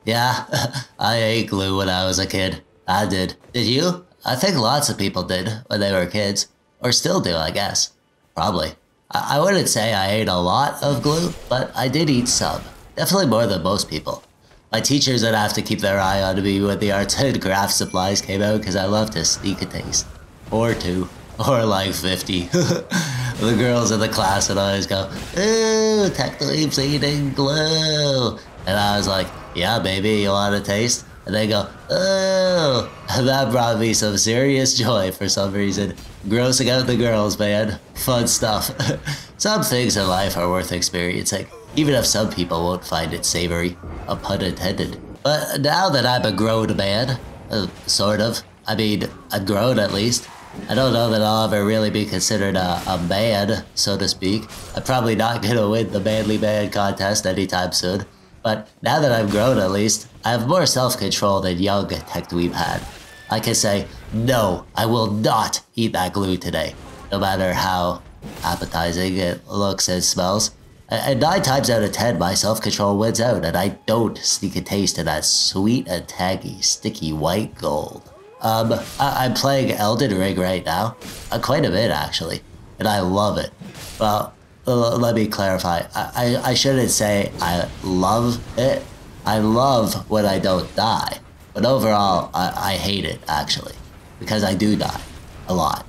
Yeah, I ate glue when I was a kid. I did. Did you? I think lots of people did when they were kids. Or still do, I guess. Probably. I wouldn't say I ate a lot of glue, but I did eat some. Definitely more than most people. My teachers would have to keep their eye on me when the arts and crafts supplies came out because I loved to sneak a taste. Or two. Or like 50. The girls in the class would always go, "Ooh, TechDweeb's eating glue." And I was like, "Yeah, baby, you want a taste?" And they go, "Oh." And that brought me some serious joy for some reason. Grossing out the girls, man. Fun stuff. Some things in life are worth experiencing, even if some people won't find it savory. A pun intended. But now that I'm a grown man, sort of. I mean, I'm grown at least. I don't know that I'll ever really be considered a man, so to speak. I'm probably not gonna win the manly man contest anytime soon. But now that I'm grown at least, I have more self-control than young TechDweeb had. I can say, no, I will not eat that glue today, no matter how appetizing it looks and smells. And 9 times out of 10, my self-control wins out, and I don't sneak a taste of that sweet and tangy, sticky white gold. I'm playing Elden Ring right now, quite a bit actually, and I love it. Well, let me clarify. I shouldn't say I love it. I love when I don't die, but overall, I hate it actually, because I do die a lot,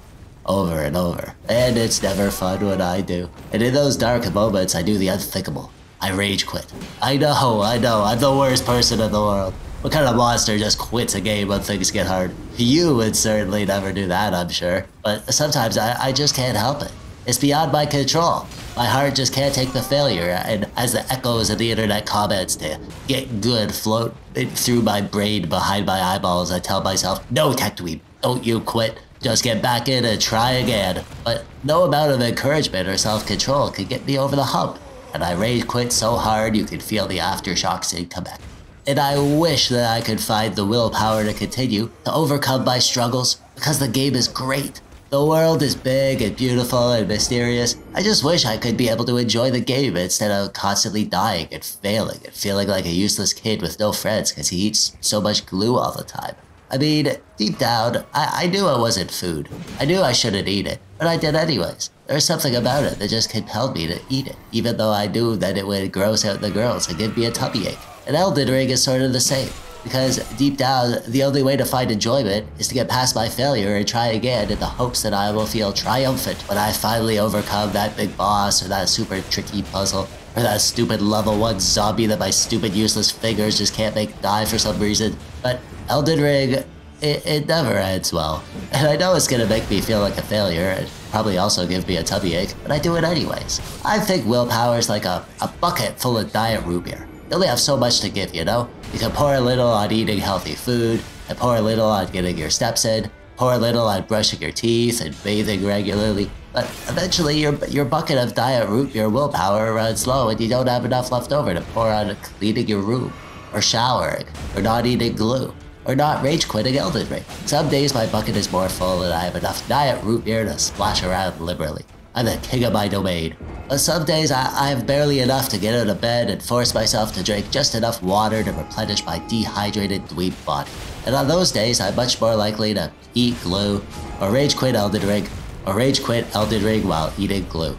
over and over, and it's never fun when I do. And in those dark moments, I do the unthinkable. I rage quit. I know, I'm the worst person in the world. What kind of monster just quits a game when things get hard? You would certainly never do that, I'm sure. But sometimes I just can't help it. It's beyond my control. My heart just can't take the failure, and as the echoes of the internet comments to get good float through my brain behind my eyeballs, I tell myself, no, TechDweeb, don't you quit. Just get back in and try again. But no amount of encouragement or self-control could get me over the hump. And I rage quit so hard you could feel the aftershocks come back. And I wish that I could find the willpower to continue, to overcome my struggles, because the game is great. The world is big and beautiful and mysterious. I just wish I could be able to enjoy the game instead of constantly dying and failing and feeling like a useless kid with no friends because he eats so much glue all the time. I mean, deep down, I knew it wasn't food. I knew I shouldn't eat it, but I did anyways. There's something about it that just compelled me to eat it, even though I knew that it would gross out the girls and give me a tummy ache. And Elden Ring is sort of the same, because deep down, the only way to find enjoyment is to get past my failure and try again in the hopes that I will feel triumphant when I finally overcome that big boss or that super tricky puzzle or that stupid level 1 zombie that my stupid useless fingers just can't make die for some reason. But Elden Ring, it never ends well. And I know it's gonna make me feel like a failure and probably also give me a tummy ache, but I do it anyways. I think willpower is like a bucket full of diet root beer. You only have so much to give, you know? You can pour a little on eating healthy food, and pour a little on getting your steps in, pour a little on brushing your teeth and bathing regularly, but eventually your bucket of diet root beer willpower runs low and you don't have enough left over to pour on cleaning your room, or showering, or not eating glue, or not rage quitting Elden Ring. Some days my bucket is more full and I have enough diet root beer to splash around liberally. I'm the king of my domain. But some days I have barely enough to get out of bed and force myself to drink just enough water to replenish my dehydrated dweeb body. And on those days, I'm much more likely to eat glue, or rage quit Elden Ring, or rage quit Elden Ring while eating glue.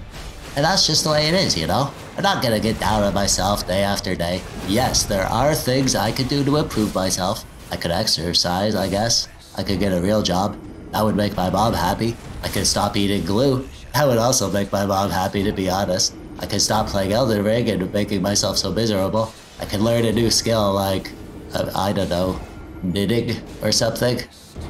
And that's just the way it is, you know? I'm not gonna get down on myself day after day. Yes, there are things I could do to improve myself. I could exercise, I guess. I could get a real job. That would make my mom happy. I could stop eating glue. That would also make my mom happy, to be honest. I could stop playing Elden Ring and making myself so miserable. I could learn a new skill like, I don't know, knitting or something.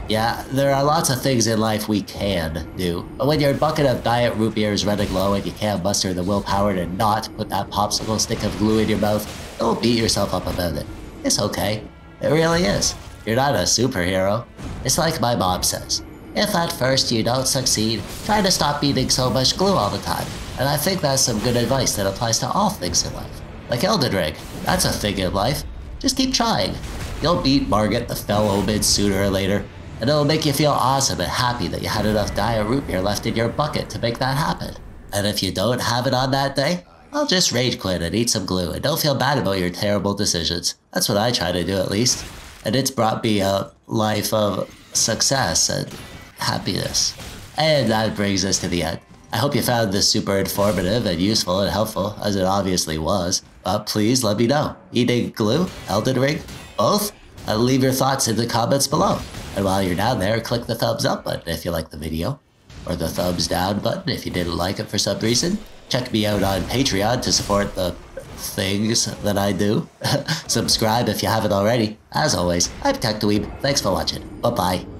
Yeah, there are lots of things in life we can do. But when your bucket of diet root beer is running low and you can't muster the willpower to not put that popsicle stick of glue in your mouth, don't beat yourself up about it. It's okay. It really is. You're not a superhero. It's like my mom says. If at first you don't succeed, try to stop eating so much glue all the time. And I think that's some good advice that applies to all things in life. Like Elden Ring, that's a thing in life. Just keep trying. You'll beat Margit the Fell Omen sooner or later, and it'll make you feel awesome and happy that you had enough diet root beer left in your bucket to make that happen. And if you don't have it on that day, well, just rage quit and eat some glue and don't feel bad about your terrible decisions. That's what I try to do at least. And it's brought me a life of success and happiness. And that brings us to the end. I hope you found this super informative and useful and helpful, as it obviously was. But please let me know. Eating glue? Elden Ring? Both? Leave your thoughts in the comments below. And while you're down there, click the thumbs up button if you like the video, or the thumbs down button if you didn't like it for some reason. Check me out on Patreon to support the things that I do. Subscribe if you haven't already. As always, I'm TechDweeb. Thanks for watching. Bye-bye.